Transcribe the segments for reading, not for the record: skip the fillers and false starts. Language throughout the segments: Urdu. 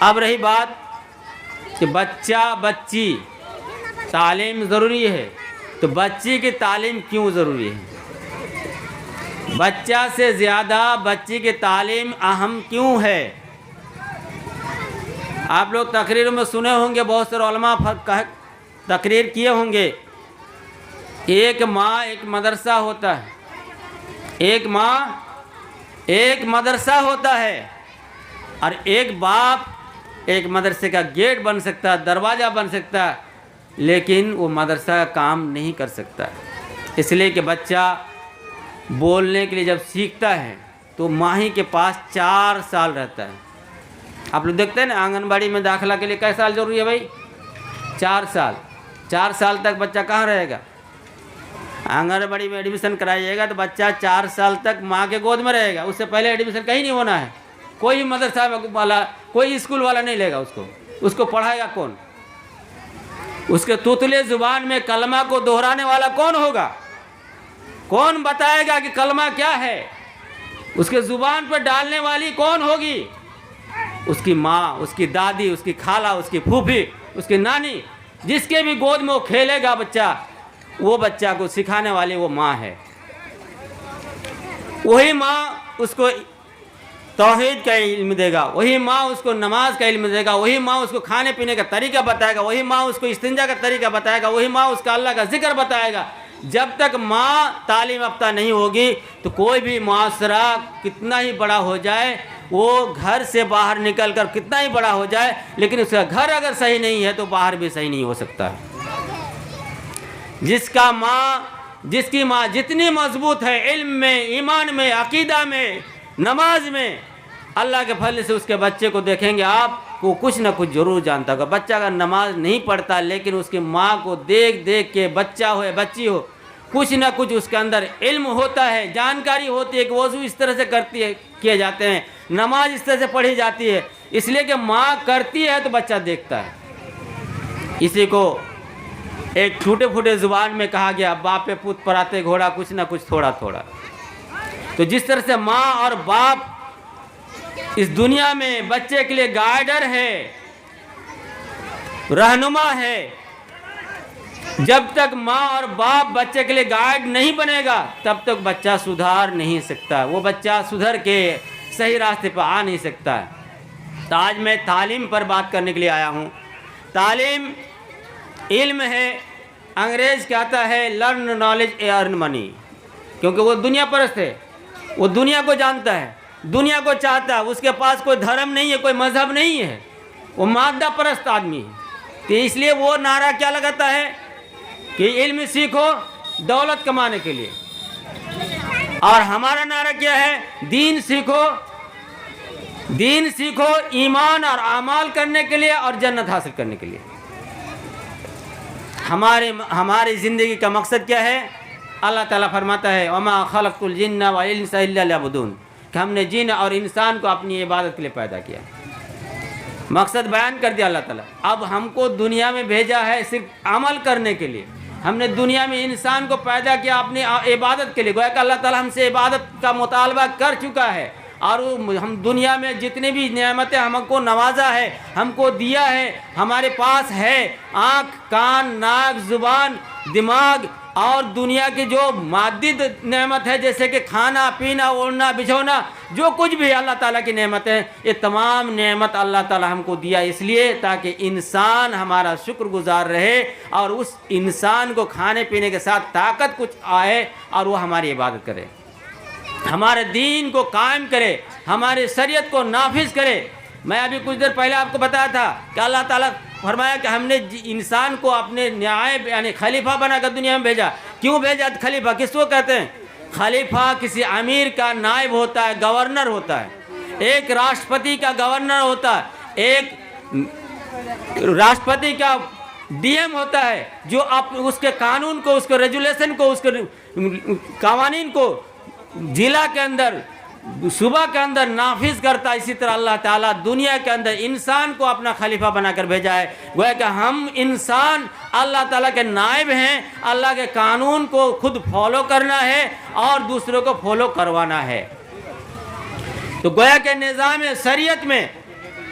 اب رہی بات کہ بچہ بچی تعلیم ضروری ہے، تو بچی کی تعلیم کیوں ضروری ہے؟ بچہ سے زیادہ بچی کی تعلیم اہم کیوں ہے؟ آپ لوگ تقریروں میں سنے ہوں گے، بہت سے علماء تقریر کیے ہوں گے، ایک ماں ایک مدرسہ ہوتا ہے، ایک ماں ایک مدرسہ ہوتا ہے، اور ایک باپ ایک مدرسے کا گیٹ بن سکتا ہے، دروازہ بن سکتا ہے، لیکن وہ مدرسہ کا کام نہیں کر سکتا، اس لیے کہ بچہ بولنے کے لیے جب سیکھتا ہے تو ماں ہی کے پاس 4 سال رہتا ہے۔ آپ لوگ دیکھتے ہیں نا آنگن باڑی میں داخلہ کے لیے کئی سال ضروری ہے بھائی؟ 4 سال۔ 4 سال تک بچہ کہاں رہے گا؟ آنگن باڑی میں ایڈمیشن کرائیے گا تو بچہ 4 سال تک ماں کے گود میں رہے گا، اس سے پہلے ایڈمیشن کہیں نہیں ہونا ہے، کوئی مدرسہ والا کوئی اسکول والا نہیں لے گا اس کو پڑھائے گا کون؟ اس کے توتلے زبان میں کلمہ کو دہرانے والا کون ہوگا؟ کون بتائے گا کہ کلمہ کیا ہے؟ اس کے زبان پہ ڈالنے والی کون ہوگی؟ اس کی ماں، اس کی دادی، اس کی خالہ، اس کی پھوپھی، اس کی نانی، جس کے بھی گود میں وہ کھیلے گا بچہ، وہ بچہ کو سکھانے والی وہ ماں ہے۔ وہی ماں اس کو توحید کا علم دے گا، وہی ماں اس کو نماز کا علم دے گا، وہی ماں اس کو کھانے پینے کا طریقہ بتائے گا، وہی ماں اس کو استنجا کا طریقہ بتائے گا، وہی ماں اس کا اللہ کا ذکر بتائے گا۔ جب تک ماں تعلیم یافتہ نہیں ہوگی تو کوئی بھی معاشرہ کتنا ہی بڑا ہو جائے، وہ گھر سے باہر نکل کر کتنا ہی بڑا ہو جائے، لیکن اس کا گھر اگر صحیح نہیں ہے تو باہر بھی صحیح نہیں ہو سکتا ہے۔ جس کی ماں جتنی مضبوط ہے علم میں، ایمان میں، عقیدہ میں، نماز میں، اللہ کے فضل سے اس کے بچے کو دیکھیں گے آپ کو کچھ نہ کچھ ضرور جانتا ہوگا۔ بچہ اگر نماز نہیں پڑھتا لیکن اس کی ماں کو دیکھ دیکھ کے، بچہ ہو یا بچی ہو، کچھ نہ کچھ اس کے اندر علم ہوتا ہے، جانکاری ہوتی ہے کہ وضو اس طرح سے کیے جاتے ہیں، نماز اس طرح سے پڑھی جاتی ہے، اس لیے کہ ماں کرتی ہے تو بچہ دیکھتا ہے۔ اسی کو ایک ٹوٹے پھوٹے زبان میں کہا گیا، باپ پہ پوت پراتے گھوڑا، کچھ نہ کچھ تھوڑا تھوڑا۔ تو جس طرح سے ماں اور باپ اس دنیا میں بچے کے لیے گائیڈر ہے، رہنما ہے، جب تک ماں اور باپ بچے کے لیے گائیڈ نہیں بنے گا تب تک بچہ سدھار نہیں سکتا، وہ بچہ سدھر کے صحیح راستے پہ آ نہیں سکتا ہے۔ تو آج میں تعلیم پر بات کرنے کے لیے آیا ہوں۔ تعلیم علم ہے، انگریز کہتا ہے لرن نالج ارن منی، کیونکہ وہ دنیا پرست ہے، وہ دنیا کو جانتا ہے، دنیا کو چاہتا ہے، اس کے پاس کوئی دھرم نہیں ہے، کوئی مذہب نہیں ہے، وہ مادہ پرست آدمی ہے۔ تو اس لیے وہ نعرہ کیا لگاتا ہے کہ علم سیکھو دولت کمانے کے لیے، اور ہمارا نعرہ کیا ہے؟ دین سیکھو، دین سیکھو ایمان اور اعمال کرنے کے لیے اور جنت حاصل کرنے کے لیے۔ ہماری زندگی کا مقصد کیا ہے؟ اللہ تعالیٰ فرماتا ہے وَمَا خَلَقْتُ الْجِنَّ وَالْإِنسَ إِلَّا لِيَعْبُدُونِ، کہ ہم نے جن اور انسان کو اپنی عبادت کے لیے پیدا کیا۔ مقصد بیان کر دیا اللہ تعالیٰ۔ اب ہم کو دنیا میں بھیجا ہے صرف عمل کرنے کے لیے۔ ہم نے دنیا میں انسان کو پیدا کیا اپنی عبادت کے لیے، گویا کہ اللہ تعالیٰ ہم سے عبادت کا مطالبہ کر چکا ہے، اور ہم دنیا میں جتنی بھی نعمتیں ہم کو نوازا ہے، ہم کو دیا ہے، ہمارے پاس ہے، آنکھ، کان، ناک، زبان، دماغ، اور دنیا کی جو مادی نعمت ہے جیسے کہ کھانا پینا، اوڑھنا بچھونا، جو کچھ بھی اللہ تعالیٰ کی نعمتیں ہیں، یہ تمام نعمت اللہ تعالیٰ ہم کو دیا اس لیے تاکہ انسان ہمارا شکر گزار رہے، اور اس انسان کو کھانے پینے کے ساتھ طاقت کچھ آئے اور وہ ہماری عبادت کرے، ہمارے دین کو قائم کرے، ہماری شریعت کو نافذ کرے۔ میں ابھی کچھ دیر پہلے آپ کو بتایا تھا کہ اللہ تعالیٰ فرمایا کہ ہم نے انسان کو اپنے نائب یعنی خلیفہ بنا کر دنیا میں بھیجا۔ کیوں بھیجا؟ خلیفہ کس کو کہتے ہیں؟ خلیفہ کسی امیر کا نائب ہوتا ہے، گورنر ہوتا ہے، ایک راشٹرپتی کا گورنر ہوتا ہے، ایک راشٹرپتی کا ڈی ایم ہوتا ہے، جو اس کے قانون کو، اس کے ریجولیشن کو، اس کے قوانین کو ضلع کے اندر، صوبہ کے اندر نافذ کرتا ہے۔ اسی طرح اللہ تعالیٰ دنیا کے اندر انسان کو اپنا خلیفہ بنا کر بھیجا ہے، گویا کہ ہم انسان اللہ تعالیٰ کے نائب ہیں، اللہ کے قانون کو خود فالو کرنا ہے اور دوسروں کو فالو کروانا ہے۔ تو گویا کہ نظام شریعت میں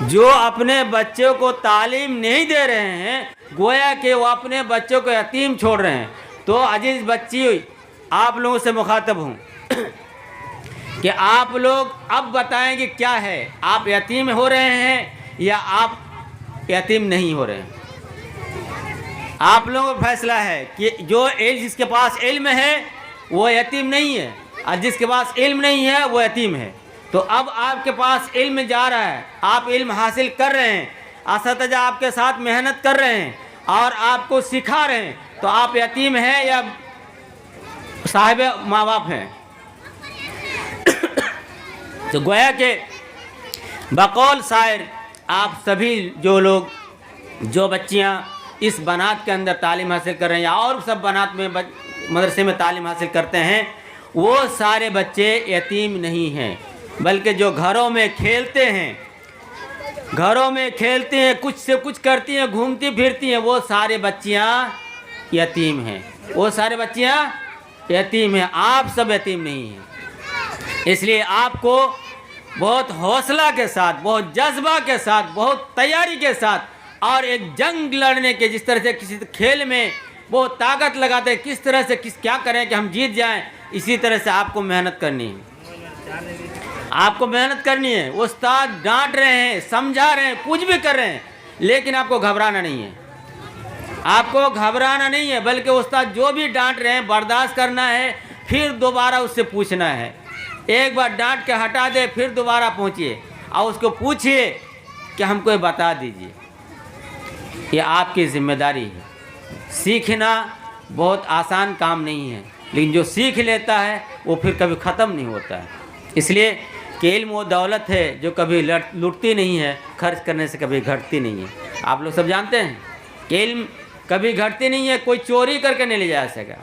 جو اپنے بچوں کو تعلیم نہیں دے رہے ہیں گویا کہ وہ اپنے بچوں کو یتیم چھوڑ رہے ہیں۔ تو عزیز بچی آپ لوگوں سے مخاطب ہوں کہ آپ لوگ اب بتائیں کہ کیا ہے، آپ یتیم ہو رہے ہیں یا آپ یتیم نہیں ہو رہے ہیں؟ آپ لوگوں کا فیصلہ ہے کہ جس کے پاس علم ہے وہ یتیم نہیں ہے، اور جس کے پاس علم نہیں ہے وہ یتیم ہے۔ تو اب آپ کے پاس علم جا رہا ہے، آپ علم حاصل کر رہے ہیں، اساتذہ آپ کے ساتھ محنت کر رہے ہیں اور آپ کو سکھا رہے ہیں، تو آپ یتیم ہیں یا صاحب ماں باپ ہیں؟ تو گویا کہ بقول شاعر آپ سبھی جو بچیاں اس بنات کے اندر تعلیم حاصل کر رہے ہیں یا اور سب بنات میں مدرسے میں تعلیم حاصل کرتے ہیں، وہ سارے بچے یتیم نہیں ہیں، بلکہ جو گھروں میں کھیلتے ہیں کچھ سے کچھ کرتی ہیں، گھومتی پھرتی ہیں، وہ سارے بچیاں یتیم ہیں، وہ سارے بچیاں یتیم ہیں، آپ سب یتیم نہیں ہیں۔ اس لیے آپ کو بہت حوصلہ کے ساتھ، بہت جذبہ کے ساتھ، بہت تیاری کے ساتھ اور ایک جنگ لڑنے کے، جس طرح سے کسی کھیل میں بہت طاقت لگاتے ہیں، کس طرح سے کیا کریں کہ ہم جیت جائیں، اسی طرح سے آپ کو محنت کرنی ہے، آپ کو محنت کرنی ہے۔ استاد ڈانٹ رہے ہیں، سمجھا رہے ہیں، کچھ بھی کر رہے ہیں، لیکن آپ کو گھبرانا نہیں ہے، آپ کو گھبرانا نہیں ہے، بلکہ استاد جو بھی ڈانٹ رہے ہیں برداشت کرنا ہے، پھر دوبارہ اس سے پوچھنا ہے۔ ایک بار ڈانٹ کے ہٹا دے، پھر دوبارہ پہنچیے اور اس کو پوچھیے کہ ہم کو یہ بتا دیجیے، یہ آپ کی ذمہ داری ہے۔ سیکھنا بہت آسان کام نہیں ہے، لیکن جو سیکھ لیتا ہے وہ پھر کبھی ختم نہیں ہوتا ہے۔ اس لیے کہ علم وہ دولت ہے جو کبھی لٹتی نہیں ہے، خرچ کرنے سے کبھی گھٹتی نہیں ہے۔ آپ لوگ سب جانتے ہیں کہ علم کبھی گھٹتی نہیں ہے، کوئی چوری کر کے نہیں لے جا سکا۔